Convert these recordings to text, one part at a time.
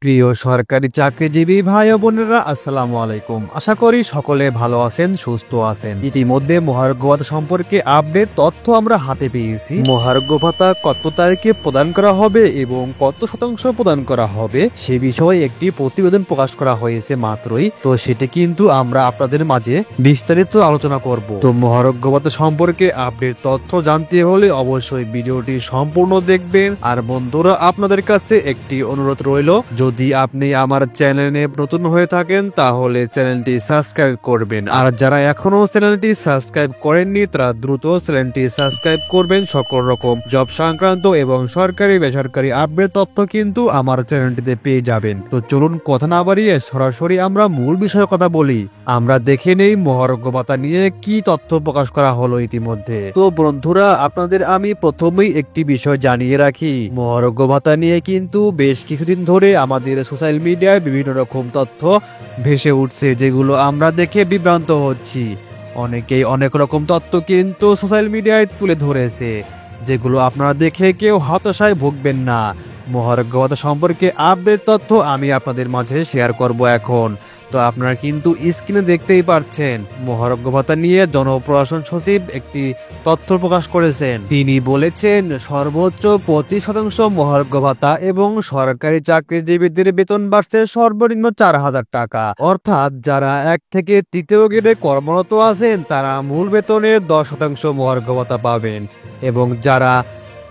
প্রিয় সরকারি চাকরিজীবী ভাই ও বোনেরা, আসসালামু আলাইকুম। আশা করি সকলে ভালো আছেন, সুস্থ আছেন। ইতিমধ্যে মহার্ঘ ভাতা সম্পর্কে আপডেট তথ্য আমরা হাতে পেয়েছি। মহার্ঘ ভাতা কত তারিখে প্রদান করা হবে এবং কত শতাংশ প্রদান করা হবে সে বিষয়ে একটি প্রতিবেদন প্রকাশ করা হয়েছে মাত্রই। তো সেটি কিন্তু আমরা আপনাদের মাঝে বিস্তারিত আলোচনা করব। তো মহার্ঘ ভাতা সম্পর্কে আপডেট তথ্য জানতে হলে অবশ্যই ভিডিওটি সম্পূর্ণ দেখবেন। আর বন্ধুরা, আপনাদের কাছে একটি অনুরোধ রইল, যদি আপনি আমার চ্যানেলে নতুন হয়ে থাকেন তাহলে চ্যানেলটি সাবস্ক্রাইব করবেন। আর যারা এখনো চ্যানেলটি সাবস্ক্রাইব করেননি তারা দ্রুত চ্যানেলটি সাবস্ক্রাইব করবেন। সকল রকম জব সংক্রান্ত এবং সরকারি বেসরকারি আপডেট তথ্য কিন্তু আমার চ্যানেলটিতে পেয়ে যাবেন। তো চলুন কথা না বাড়িয়ে সরাসরি আমরা মূল বিষয়ে কথা বলি। আমরা দেখে নেই মহার্ঘ ভাতা নিয়ে কি তথ্য প্রকাশ করা হলো ইতিমধ্যে। তো বন্ধুরা, আপনাদের আমি প্রথমেই একটি বিষয় জানিয়ে রাখি, মহার্ঘ ভাতা নিয়ে কিন্তু বেশ কিছুদিন ধরে আমাদের সোশ্যাল মিডিয়ায় বিভিন্ন রকম তথ্য ভেসে উঠছে, যেগুলো আমরা দেখে বিভ্রান্ত হচ্ছি। অনেকেই অনেক রকম তথ্য কিন্তু সোশ্যাল মিডিয়ায় তুলে ধরেছে, যেগুলো আপনারা দেখে কেউ হতাশায় ভুগবেন না। মহার্ঘ ভাতা সম্পর্কে আপডেট তথ্য আমি আপনাদের মাঝে শেয়ার করব এখন। তো আপনারা কিন্তু স্ক্রিনে দেখতেই পাচ্ছেন, মহার্ঘ ভাতা নিয়ে জনপ্রশাসন সচিব একটি তথ্য প্রকাশ করেছেন। তিনি বলেছেন, সর্বোচ্চ 25% মহার্ঘ ভাতা এবং সরকারি চাকরিজীবীদের বেতন বাড়ছে সর্বনিম্ন 4,000 টাকা। অর্থাৎ যারা 1 থেকে 3য় গ্রেডে কর্মরত আছেন তারা মূল বেতনের 10% মহার্ঘ ভাতা পাবেন, এবং যারা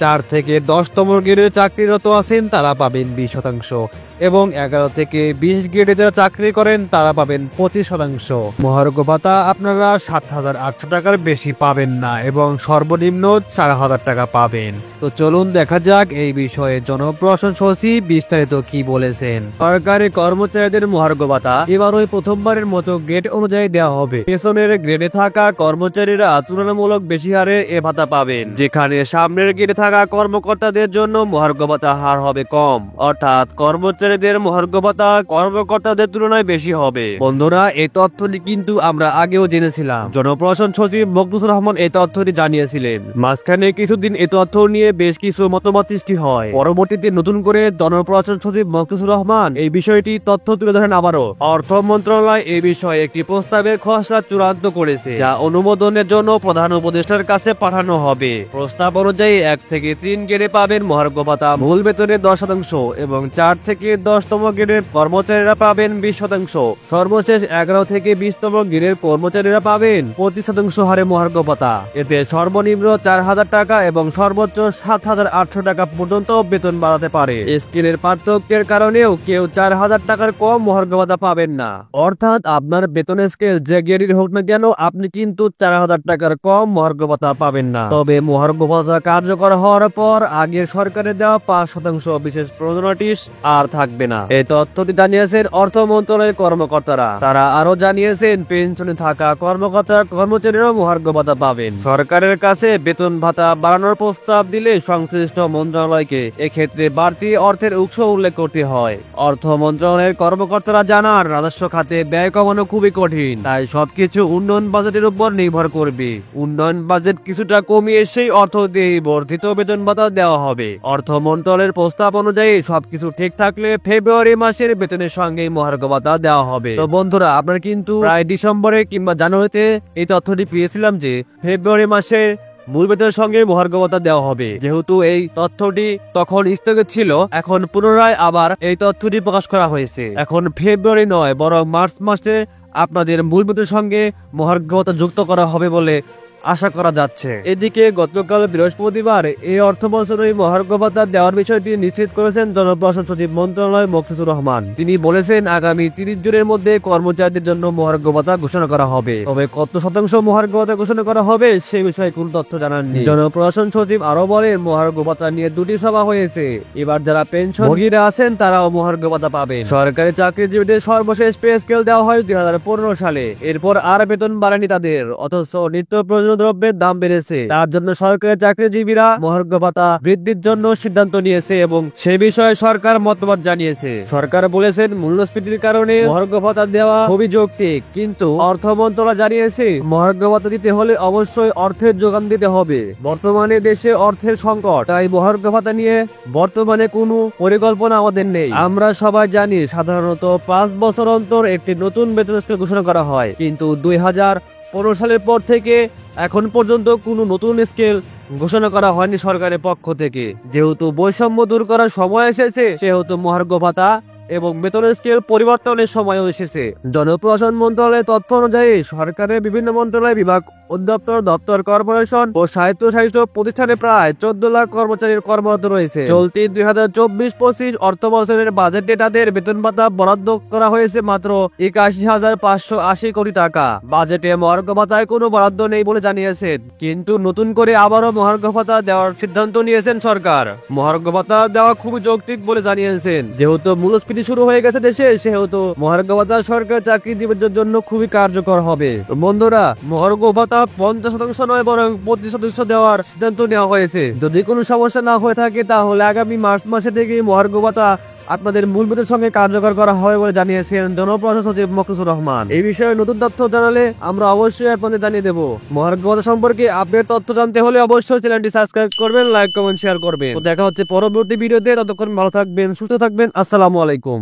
4 থেকে 10তম গ্রেডে চাকরিরত আছেন তারা পাবেন 20%, এবং 11 থেকে 20 গ্রেডে যারা চাকরি করেন তারা পাবেন 25%। মহার্ঘ ভাতা আপনারা 7,800 টাকার বেশি পাবেন না এবং সর্বনিম্ন 4,000 টাকা পাবেন। তো চলুন দেখা যাক এই বিষয়ে জনপ্রশাসন সচিব বিস্তারিত কি বলেছেন। সরকারি কর্মচারীদের মহার্ঘ ভাতা এবারই প্রথমবারের মতো গ্রেড অনুযায়ী দেওয়া হবে। পেছনের গ্রেডে থাকা কর্মচারীরা তুলনামূলক বেশি হারে এ ভাতা পাবেন, যেখানে সামনের গ্রেডে থাকা কর্মকর্তাদের জন্য মহার্ঘ ভাতা হার হবে কম। অর্থাৎ কর্মচারীদের মহার্ঘ ভাতা কর্মকর্তাদের তুলনায় বেশি হবে। বন্ধুরা, এই তথ্যটি কিন্তু আমরা আগেও জেনেছিলাম। জনপ্রশাসন সচিব মকসুদুর রহমান এই তথ্যটি জানিয়েছিলেন। মাঝখানে কিছুদিন এই তথ্য নিয়ে বেশ কিছু মতবাদ সৃষ্টি হয়। পরবর্তীতে নতুন করে জনপ্রশাসন সচিব মকসুদুর রহমান এই বিষয়টি তথ্য তুলে ধরেন আবারও। অর্থ মন্ত্রণালয় এই বিষয়ে একটি প্রস্তাবের খসড়া চূড়ান্ত করেছে, যা অনুমোদনের জন্য প্রধান উপদেষ্টার কাছে পাঠানো হবে। প্রস্তাব অনুযায়ী 1 থেকে 3 গ্রেডে পাবেন মহার্ঘ ভাতা মূল বেতনের 10%, এবং 4 থেকে 10তম গ্রেডের কর্মচারীরা পাবেন 20%। সর্বশেষ 11 থেকে 20তম গ্রেডের কর্মচারীরা পাবেন 25% হারে মহার্ঘ ভাতা। এতে সর্বনিম্ন 4,000 টাকা এবং সর্বোচ্চ 7,800 টাকা পর্যন্ত বেতন বাড়াতে পারে। স্কেলের পার্থক্যের কারণেও কেউ 4,000 টাকার কম মহার্ঘ ভাতা পাবেন না। অর্থাৎ আপনার বেতন স্কেল যে গ্রেডের হোক না কেন, আপনি কিন্তু 4,000 টাকার কম মহার্ঘ ভাতা পাবেন না। তবে মহার্ঘ ভাতা কার্যকর হওয়ার পর আগের সরকারের দেওয়া 5% বিশেষ নোটিশ আর থাকবে না। এই তথ্যটি জানিয়েছেন অর্থ মন্ত্রণালয়ের কর্মকর্তারা। তারা আরো জানিয়েছেন, পেনশনে থাকা কর্মচারীরাও মহার্ঘ ভাতা পাবেন। সরকারের কাছে বেতন ভাতা বাড়ানোর প্রস্তাব দিলে সংশ্লিষ্ট মন্ত্রণালয়কে এক্ষেত্রে বাড়তি অর্থের উৎস উল্লেখ করতে হয়। অর্থ মন্ত্রণালয়ের কর্মকর্তারা জানান, রাজস্ব খাতে ব্যয় কমানো খুবই কঠিন, তাই সবকিছু উন্নয়ন বাজেটের উপর নির্ভর করবে। উন্নয়ন বাজেট কিছুটা কমিয়ে সেই অর্থ দিয়ে বর্ধিত বেতন ভাতা দেওয়া হবে। অর্থ মন্ত্রণালয়ের প্রস্তাব অনুযায়ী সবকিছু ঠিক থাকলে ফেব্রুয়ারি মাসের বেতনের সঙ্গে মহার্ঘ ভাতা দেওয়া হবে। তো বন্ধুরা, আপনারা কিন্তু প্রায় ডিসেম্বরে কিংবা জানুয়ারিতে এই তথ্যটি পেয়েছিলাম যে ফেব্রুয়ারি মাসে মূল বেতনের সঙ্গে মহার্ঘ ভাতা দেওয়া হবে। যেহেতু এই তথ্যটি তখন স্থগিত ছিল, এখন পুনরায় আবার এই তথ্যটি প্রকাশ করা হয়েছে। এখন ফেব্রুয়ারি নয় বরং মার্চ মাসে আপনাদের মূল বেতনের সঙ্গে মহার্ঘ ভাতা যুক্ত করা হবে বলে আশা করা যাচ্ছে। এদিকে গতকাল বৃহস্পতিবার এই অর্থ বছরে মহার্ঘ ভাতা দেওয়ার বিষয়টি নিশ্চিত করেছেন জনপ্রশাসন সচিব মন্ত্রণালয় মকসুদুর রহমান। তিনি বলেছেন, আগামী 30 জুনের মধ্যে কর্মচারীদের জন্য মহার্ঘ ভাতা ঘোষণা করা হবে। তবে কত শতাংশ মহার্ঘ ভাতা ঘোষণা করা হবে সে বিষয়ে কোন তথ্য জানাননি। জনপ্রশাসন সচিব আরো বলেন, মহার্ঘ ভাতা নিয়ে 2টি সভা হয়েছে। এবার যারা পেনশনভোগীরা আছেন তারাও মহার্ঘ ভাতা পাবেন। সরকারি চাকরিজীবীদের সর্বশেষ পে স্কেল দেওয়া হয় 2015 সালে। এরপর আর বেতন বাড়েনি তাদের, অথচ নিত্য প্রয়োজনীয় দ্রব্যের দাম বেড়েছে, তার জন্য সরকারি চাকরিজীবীরা মহার্ঘ ভাতা বৃদ্ধির জন্য সিদ্ধান্ত নিয়েছে এবং সে বিষয়ে সরকার মতামত জানিয়েছে। সরকার বলেছেন মূল্যস্ফীতির কারণে মহার্ঘ ভাতা দেওয়া খুবই যৌক্তিক, কিন্তু অর্থ মন্ত্রণালয় জানিয়েছে মহার্ঘ ভাতা দিতে হলে অবশ্যই অর্থের যোগান দিতে হবে। বর্তমানে দেশে অর্থের সংকট, তাই মহার্ঘ ভাতা নিয়ে বর্তমানে কোনো পরিকল্পনা আমাদের নেই। আমরা সবাই জানি সাধারণত 5 বছর অন্তর একটি নতুন বেতন স্কেল ঘোষণা করা হয়, কিন্তু 2015 সালের পর থেকে এখন পর্যন্ত কোনো নতুন স্কেল ঘোষণা করা হয়নি সরকারের পক্ষ থেকে। যেহেতু বৈষম্য দূর করার সময় এসেছে, সেহেতু মহার্ঘ ভাতা এবং বেতনের স্কেল পরিবর্তনের সময়ও এসেছে। জনপ্রশাসন মন্ত্রণালয়ের তথ্য অনুযায়ী সরকারের বিভিন্ন মন্ত্রণালয়, বিভাগ, অধিদপ্তর, দপ্তর, কর্পোরেশন ও স্বায়ত্তশাসিত প্রতিষ্ঠানে প্রায় 14 লাখ কর্মচারীর কর্মরত রয়েছে। চলতি 2024-25 অর্থ বছরের বাজেটে তাদের বেতন ভাতা বরাদ্দ করা হয়েছে মাত্র 81,580 কোটি টাকা। বাজেটে মহার্ঘ ভাতায় কোনো বরাদ্দ নেই বলে জানিয়েছেন, কিন্তু নতুন করে আবারও মহার্ঘ ভাতা দেওয়ার সিদ্ধান্ত নিয়েছেন সরকার। মহার্ঘ ভাতা দেওয়া খুবই যৌক্তিক বলে জানিয়েছেন। যেহেতু মূল্যস্ফীতি শুরু হয়ে গেছে দেশে, সেহেতু মহার্ঘ ভাতা সরকার চাকরিজীবীদের জন্য খুবই কার্যকর হবে। বন্ধুরা, মহার্ঘ ভাতা 50% নয় বরং 25% দেওয়ার সিদ্ধান্ত নেওয়া হয়েছে। যদি কোনো সমস্যা না হয়ে থাকে তাহলে আগামী মার্চ মাসে থেকে মহার্ঘ ভাতা আপনাদের মূল বেতনের সঙ্গে কার্যকর করা হবে বলে জানিয়েছেন জনপ্রশাসন সচিব মকসুদুর রহমান। এই বিষয়ে নতুন তথ্য জানালে আমরা অবশ্যই আপনাদের জানিয়ে দেব। মহার্ঘ ভাতা সম্পর্কে আপডেট তথ্য জানতে হলে অবশ্যই চ্যানেলটি সাবস্ক্রাইব করবেন, লাইক, কমেন্ট, শেয়ার করবেন। দেখা হচ্ছে পরবর্তী ভিডিওতে। ততক্ষণ ভালো থাকবেন, সুস্থ থাকবেন। আসসালামু আলাইকুম।